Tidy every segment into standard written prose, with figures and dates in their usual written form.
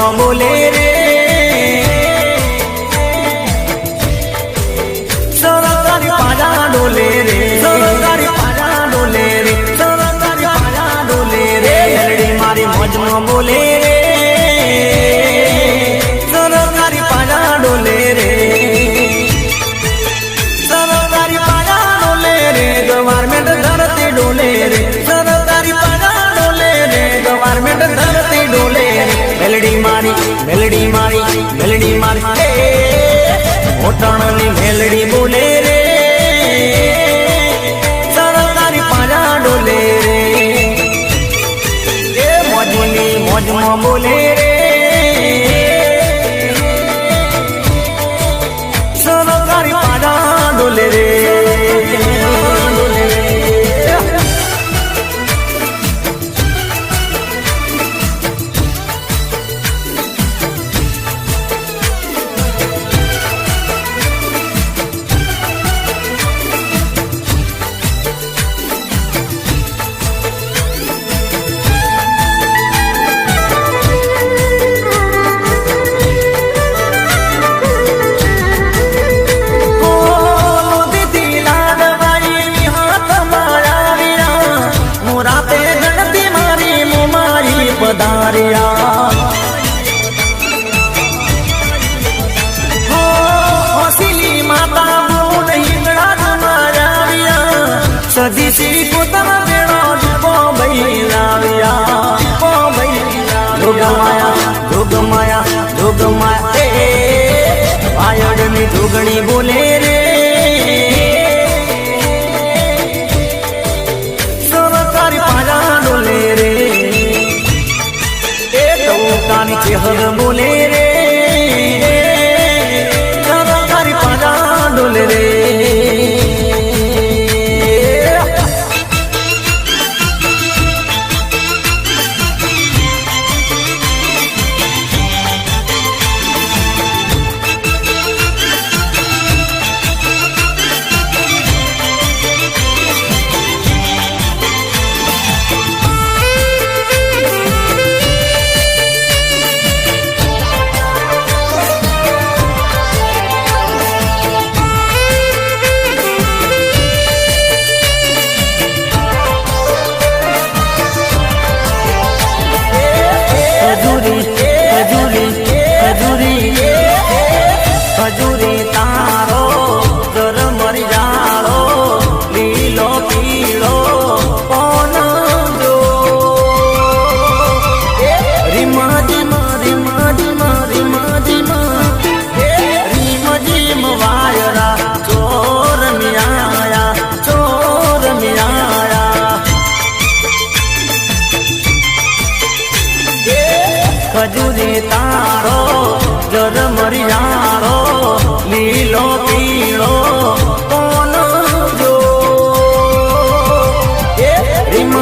મોજમાં બોલે રે સરકારી પાજા ડોલે રે સરકારી પાજા ડોલે રે સરકારી પાજા ડોલે રે મેલડી મારી મોજમાં બોલે રે સરકારી પાજા ડોલે રે સરકારી પાજા ડોલે રે ગવર્મેન્ટ ધરતી ડોલે રે સરકારી પાજા ડોલે રે ગવર્મેન્ટ ધરતી ડોલે રે મેલડી મારી હોટણની મેલડી બોલે રે સરકારી પાજા ડોલે રે એ મોજની મોજમાં બોલે રે સરકારી પાજા ડોલે રે સદીસી પોતાના બેડા ડૂબો ભાઈ લાવ્યા જોગમાયા પાયડની જોગણી બોલે રે સરકારી પાજા ડોલે રે એ ટોકાની ચેહર બોલે રે સરકારી પાજા ડોલે રે ખજૂરી તારો જર મરી જાળો લીલો પીળો કોણ જો રીમ વાયરા ચોર મિયાયા ખજૂરી તારો જર મરી જાળો લીલો પીળો કોણ જો રીમ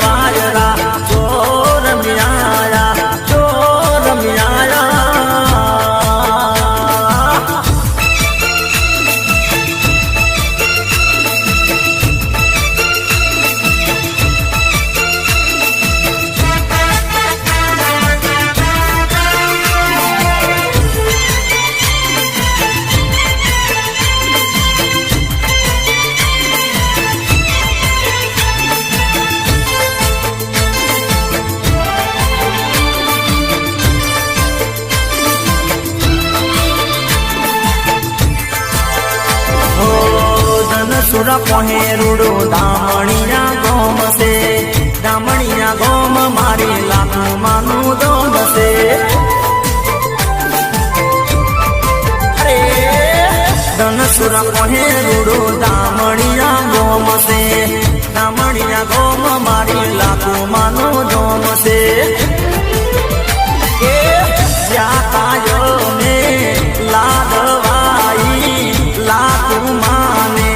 વાયરા ચોર મિયાયા સુરા પહોંચેરુડો દામણિયા ગોમ છે દામણિયા ગોમ મારી લાખો માનું દોડ છે ધનસુરા પહોંચેરુડો દામણિયા ગોમ છે દામણિયા ગોમ મારી લાખો માનું દોડ છે જ્યાં કાયો ને લાડવાઈ લાખો માને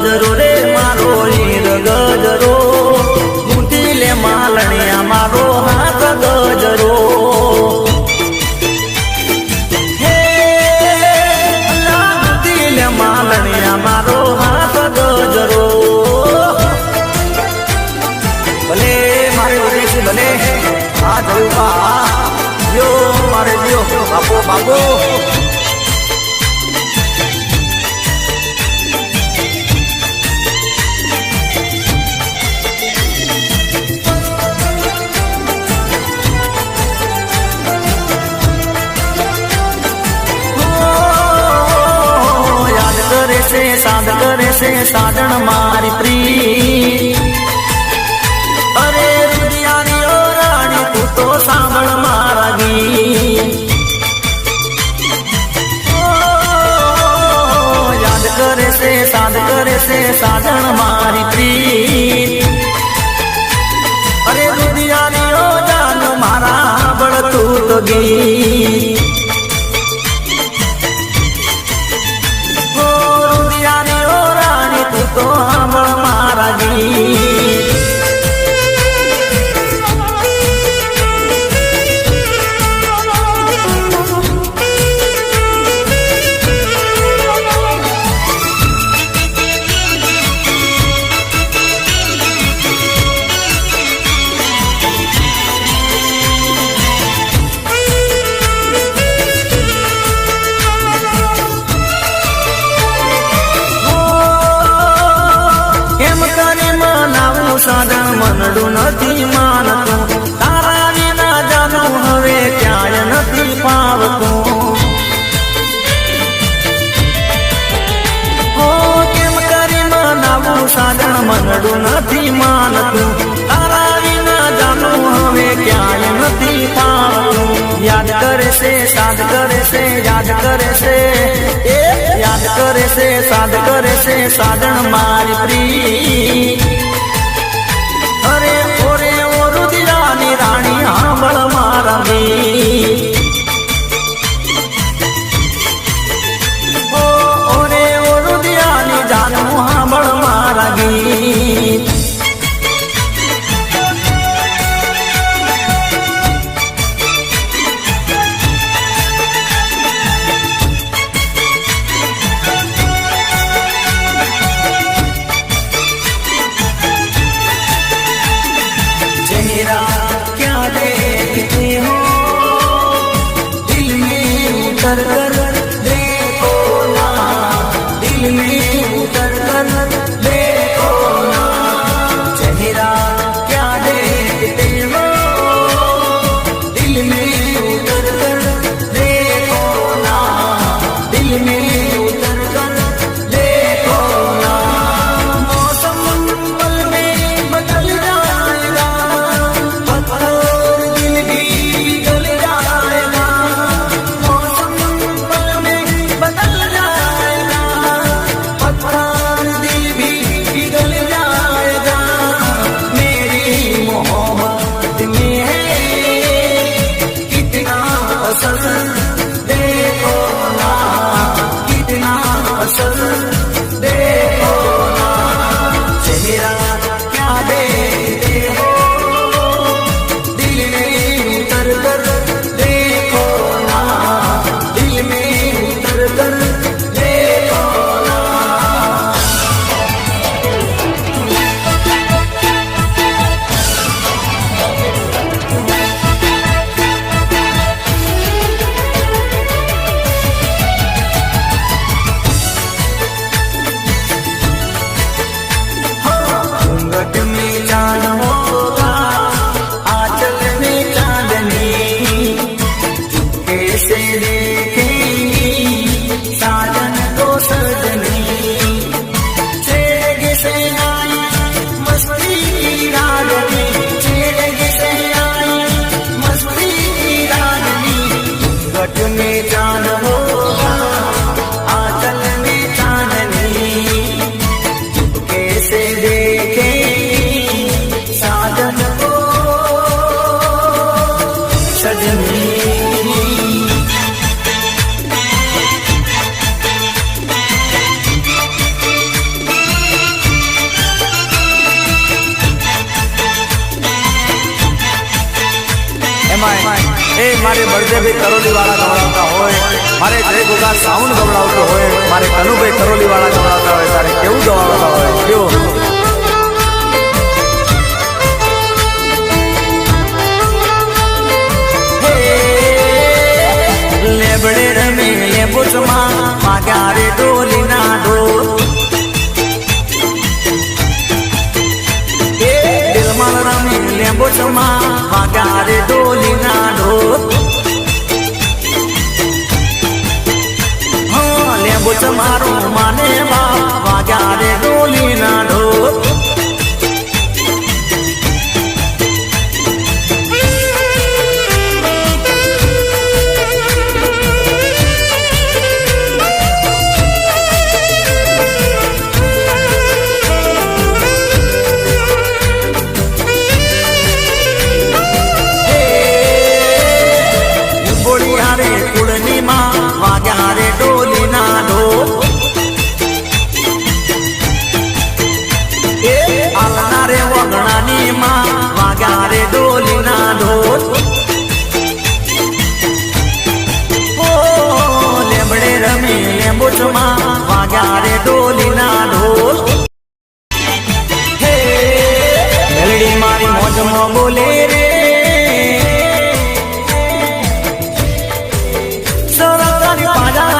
ગજરો રે મારો હીર ગજરો મૂકી લે માલણિયા મારો હાથ ગજરો હે અલ્લા મૂકી લે માલણિયા મારો હાથ ગજરો ભલે મારે ઉદેશ ભલે આ જલવા જો મારે જો બાપો બાપો સાદ કરે છે સાધન મારી પ્રી અરે રુદિયાની ઓ રાણી તું તો સાંભળ મારા ગીત યાદ કરે છે સાદ કરે છે સાધન મારી પ્રી અરે રુદિયાની ઓ જાન મારા બળતું તો ગીત તો સાંભળ મારા ગીત સાધન મનડું નથી માનતું તારા વિના જાનું હવે ક્યાંય નથી પાવતું હો કેમ કરી મનાવું સાધન મનડું નથી માનતું તારા વિના જાનું હવે ક્યાંય નથી પાવતું યાદ કરે છે સાદ કરે છે યાદ કરે છે યાદ કરે છે સાદ કરે છે સાધન મારી પ્રી અરે ઓરે ઓ રુદિયાની રાણી સાંભળ મારા ગીત ઓરે ઓ રુદિયાની જાનું સાંભળ મારા ગીત એ મારે બળદેવભાઈ કરોલી વાળા ગવડાવતા હોય, મારે જય ગોગા સાઉન્ડ ગવડાવતો હોય, મારે કનુભાઈ કરોલી વાળા ગવડાવતા હોય, તારે કેવું ગવડાવતા હોય કેવું? લેબડે રમે લેબુચમાં વાગ્યા રે ડોલીના ઢોલ, દિલમાં રમે લેબુચમાં વાગ્યા રે ડોલીના ઢોલ. હા લેબુચ મારું માને બાપ વાગ્યા રે ડોલીના ઢોલ. વાગ્યા રે ડોલીના ઢોલ, આલના રે વગણાની માં વાગ્યા રે ડોલીના ઢોલ. ઓ લેબડે રમી લેંબુચમાં વાગ્યા રે ડોલીના ઢોલ. હે મેલડી મારી મોજમાં બોલે રે,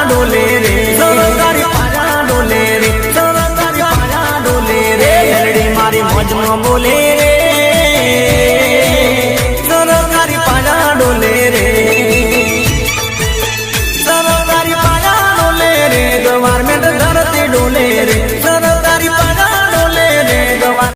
ડોલે રે સરકારી પાજા ડોલે રે સરકારી પાજા ડોલે રે, મેલડી મારી મોજમાં બોલે